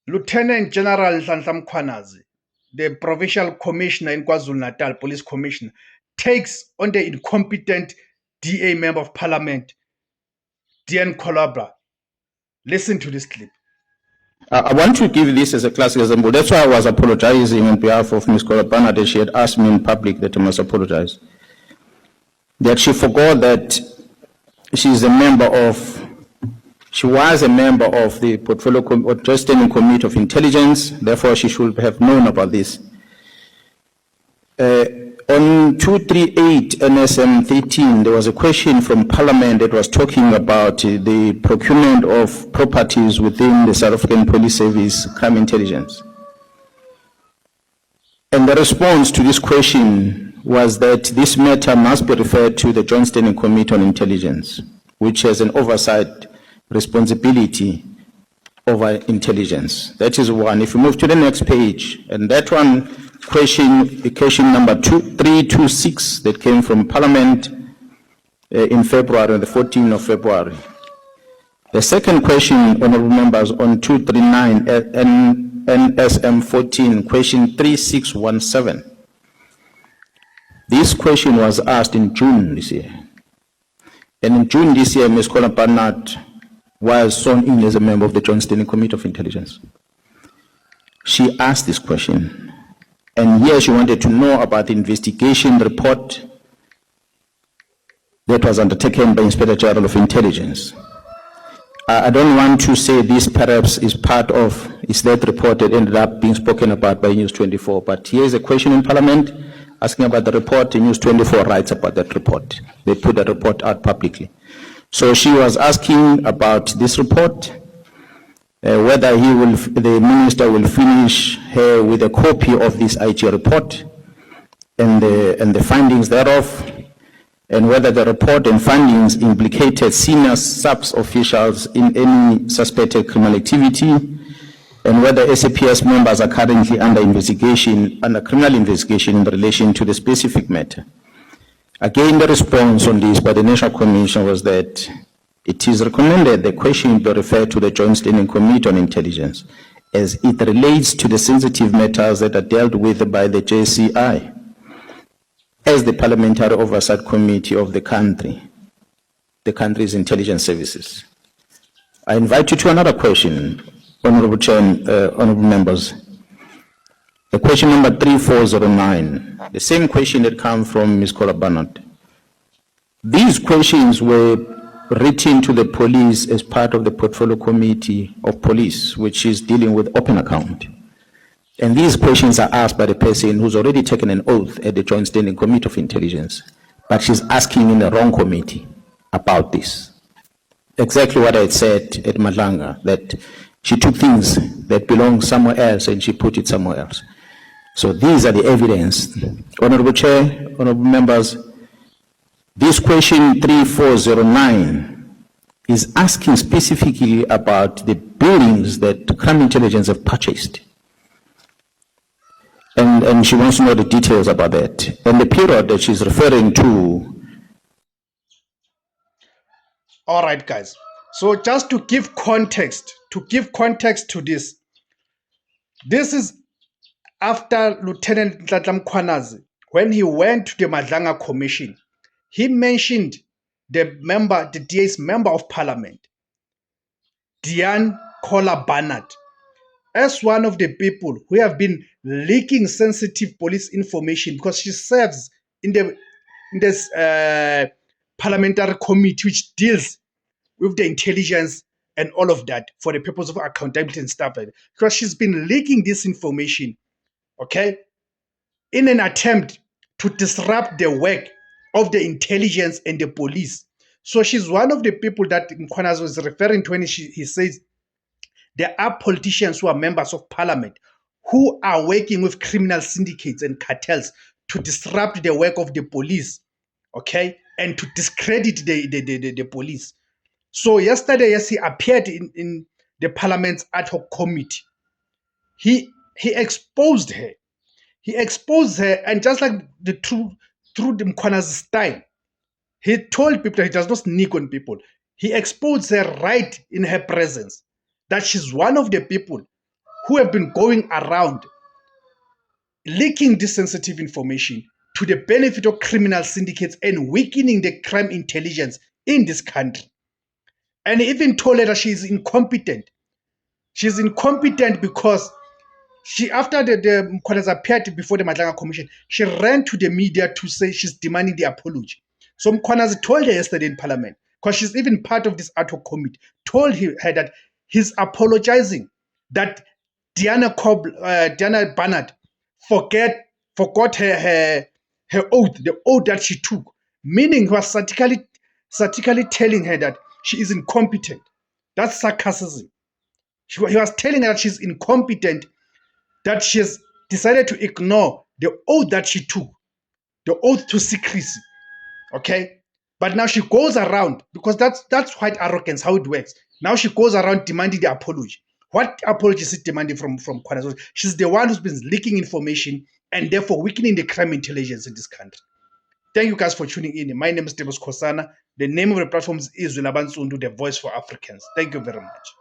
Lieutenant General Nhlanhla Mkhwanazi, the Provincial Commissioner in KwaZulu-Natal, Police Commissioner, takes on the incompetent DA Member of Parliament, Deane Kohler Barnard. Listen to this clip. I want to give this as a classic example. That's why I was apologizing on behalf of Ms. Kohler Barnard, that she had asked me in public that I must apologize. That she forgot that she was a member of the Portfolio or Joint Standing Committee of Intelligence, therefore she should have known about this. On 238 NSM 13, there was a question from Parliament that was talking about the procurement of properties within the South African Police Service Crime Intelligence. And the response to this question was that this matter must be referred to the Joint Standing Committee on Intelligence, which has an oversight responsibility over intelligence. That is one. If you move to the next page, and that one, question number 326 that came from Parliament in February, on the 14th of February. The second question, honorable members, on 239 NSM 14, question 3617. This question was asked in June this year. And in June this year, Ms. Kohler Barnard was sworn in as a member of the Joint Standing Committee of Intelligence. She asked this question. And here she wanted to know about the investigation report that was undertaken by Inspector General of Intelligence. I don't want to say this perhaps is part of, is that report that ended up being spoken about by News 24, but here is a question in Parliament asking about the report, and News 24 writes about that report. They put that report out publicly. So she was asking about this report, whether the minister will furnish her with a copy of this IG report and the findings thereof, and whether the report and findings implicated senior SAPS officials in any suspected criminal activity, and whether SAPS members are currently under criminal investigation in relation to the specific matter. Again, the response on this by the National Commission was that it is recommended the question be referred to the Joint Standing Committee on Intelligence, as it relates to the sensitive matters that are dealt with by the JCI, as the Parliamentary Oversight Committee of the country's intelligence services. I invite you to another question, Honorable Chair, Honorable Members. The question number 3409, the same question that comes from Ms. Kohler Barnard. These questions were written to the police as part of the Portfolio Committee of Police, which is dealing with open account. And these questions are asked by the person who's already taken an oath at the Joint Standing Committee of Intelligence, but she's asking in the wrong committee about this. Exactly what I had said at Nhlanhla, that she took things that belong somewhere else and she put it somewhere else. So these are the evidence. Honorable Chair, honorable members, this question 3409 is asking specifically about the buildings that Crime Intelligence have purchased. And she wants to know the details about that. And the period that she's referring to. All right, guys. So just to give context to this is after Lieutenant Nhlanhla Mkhwanazi, when he went to the Nhlanhla Commission, he mentioned the DA's Member of Parliament, Deane Kohler Barnard, as one of the people who have been leaking sensitive police information, because she serves in this parliamentary committee which deals with the intelligence and all of that for the purpose of accountability and stuff like that. Because she's been leaking this information, okay, in an attempt to disrupt the work of the intelligence and the police. So she's one of the people that Mkhwanazi was referring to when he says there are politicians who are members of parliament who are working with criminal syndicates and cartels to disrupt the work of the police, okay, and to discredit the police. So yesterday, yes, he appeared in the parliament's ad hoc committee. He exposed her. He exposed her, and just like through the Mkhwanazi style, he told people that he does not sneak on people. He exposed her right in her presence, that she's one of the people who have been going around leaking this sensitive information to the benefit of criminal syndicates and weakening the crime intelligence in this country. And even told her that she is incompetent. She's incompetent because after the Mkhwanazi appeared before the Nhlanhla Commission, she ran to the media to say she's demanding the apology. So Mkhwanazi told her yesterday in Parliament, because she's even part of this ad hoc committee, told her that he's apologizing, that Deane Barnard forgot her oath, the oath that she took, meaning he was statically telling her that she is incompetent. That's sarcasm. He was telling her that she's incompetent, that she has decided to ignore the oath that she took, the oath to secrecy. Okay? But now she goes around, because that's white arrogance, how it works. Now she goes around demanding the apology. What apology is it demanding from Mkhwanazi? She's the one who's been leaking information and therefore weakening the crime intelligence in this country. Thank you guys for tuning in. My name is Khosana. The name of the platform is Izwi Labansundu, the voice for Africans. Thank you very much.